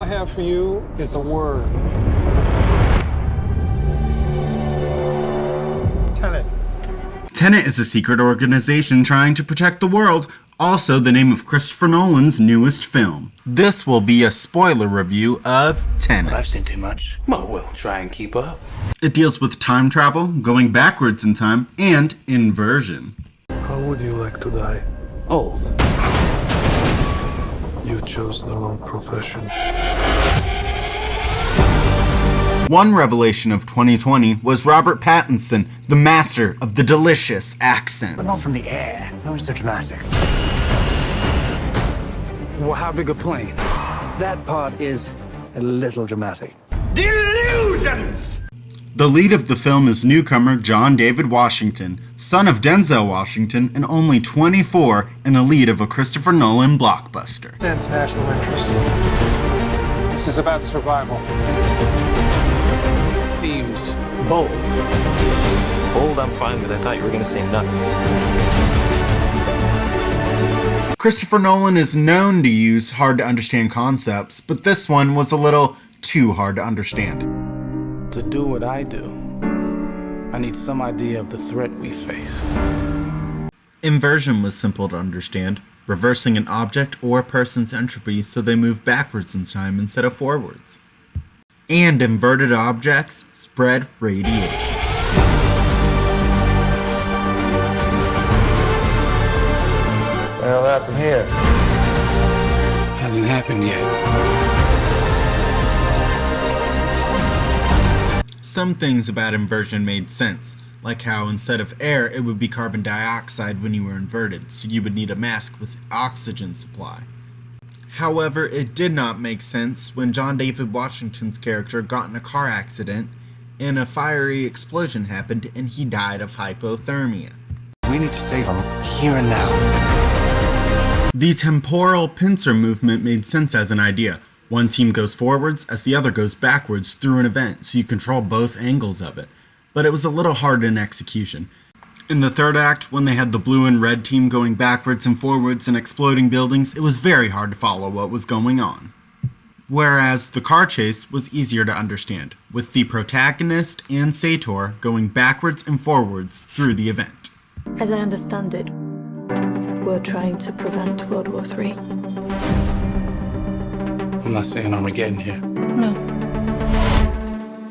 have for you is a word. Tenet. Tenet is a secret organization trying to protect the world, also the name of Christopher Nolan's newest film. This will be a spoiler review of Tenet. I've seen too much. Well, we'll try and keep up. It deals with time travel, going backwards in time, and inversion. How would you like to die? Old. You chose the wrong profession. One revelation of 2020 was Robert Pattinson, the master of the delicious accents. But not from the air. No one's so dramatic. Well, how big a plane? That part is a little dramatic. Delusions! The lead of the film is newcomer John David Washington, son of Denzel Washington and only 24 and a lead of a Christopher Nolan blockbuster. Sense national interest. This is about survival. Seems bold. Bold, I'm fine with. I thought you were going to say nuts. Christopher Nolan is known to use hard-to-understand concepts, but this one was a little too hard to understand. To do what I do, I need some idea of the threat we face. Inversion was simple to understand, reversing an object or a person's entropy so they move backwards in time instead of forwards. And inverted objects spread radiation. Well, that from here. Hasn't happened yet. Some things about inversion made sense, like how instead of air it would be carbon dioxide when you were inverted, so you would need a mask with oxygen supply. However, it did not make sense when John David Washington's character got in a car accident and a fiery explosion happened and he died of hypothermia. We need to save him here and now. The temporal pincer movement made sense as an idea. One team goes forwards as the other goes backwards through an event, so you control both angles of it. But it was a little hard in execution. In the third act, when they had the blue and red team going backwards and forwards and exploding buildings, it was very hard to follow what was going on. Whereas the car chase was easier to understand, with the protagonist and Sator going backwards and forwards through the event. As I understand it, we're trying to prevent World War III. I'm not saying Armageddon here. No.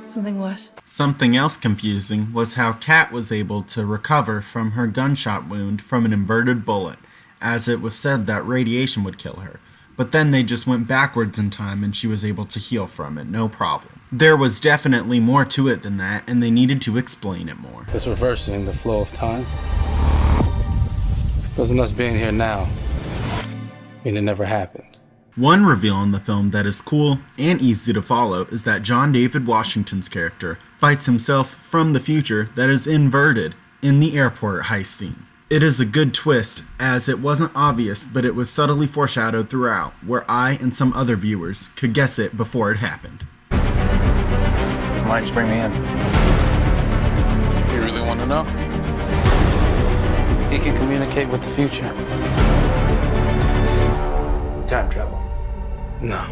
Something worse. Something else confusing was how Kat was able to recover from her gunshot wound from an inverted bullet, as it was said that radiation would kill her. But then they just went backwards in time and she was able to heal from it, no problem. There was definitely more to it than that, and they needed to explain it more. This reversing the flow of time. Doesn't us being here now mean it never happened? One reveal in the film that is cool and easy to follow is that John David Washington's character fights himself from the future that is inverted in the airport heist scene. It is a good twist, as it wasn't obvious, but it was subtly foreshadowed throughout, where I and some other viewers could guess it before it happened. Why don't you bring me in? You really want to know? He can communicate with the future. Time travel. No.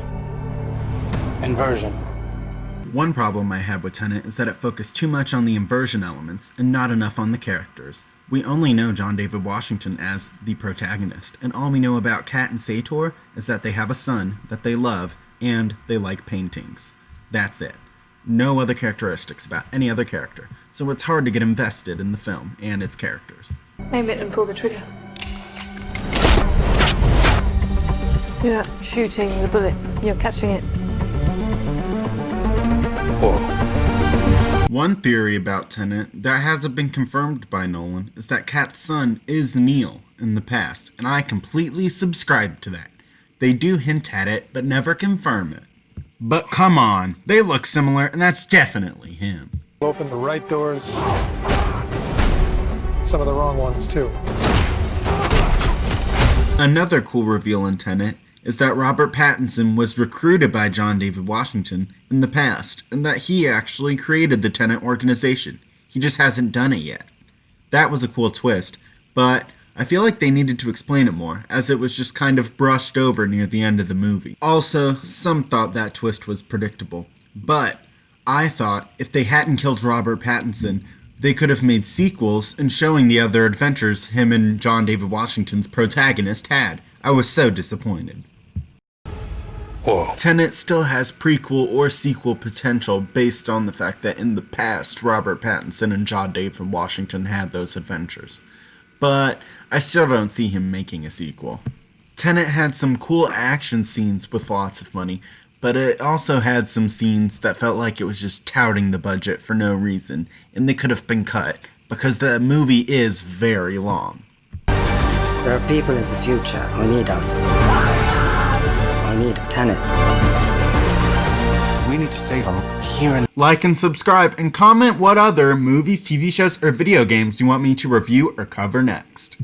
Inversion. One problem I had with Tenet is that it focused too much on the inversion elements and not enough on the characters. We only know John David Washington as the protagonist, and all we know about Kat and Sator is that they have a son that they love and they like paintings. That's it. No other characteristics about any other character, so it's hard to get invested in the film and its characters. Aim it and pull the trigger. You're not shooting the bullet, you're catching it. Whoa. One theory about Tenet that hasn't been confirmed by Nolan is that Kat's son is Neil in the past, and I completely subscribe to that. They do hint at it, but never confirm it. But come on, they look similar, and that's definitely him. Open the right doors. Some of the wrong ones, too. Another cool reveal in Tenet is that Robert Pattinson was recruited by John David Washington in the past, and that he actually created the Tenet organization. He just hasn't done it yet. That was a cool twist, but I feel like they needed to explain it more, as it was just kind of brushed over near the end of the movie. Also, some thought that twist was predictable. But I thought if they hadn't killed Robert Pattinson, they could have made sequels and showing the other adventures him and John David Washington's protagonist had. I was so disappointed. Whoa. Tenet still has prequel or sequel potential based on the fact that in the past, Robert Pattinson and John David Washington had those adventures. But I still don't see him making a sequel. Tenet had some cool action scenes with lots of money, but it also had some scenes that felt like it was just touting the budget for no reason, and they could have been cut, because the movie is very long. There are people in the future who need us. We need Tenet. We need to save him here and Like and subscribe, and comment what other movies, TV shows, or video games you want me to review or cover next.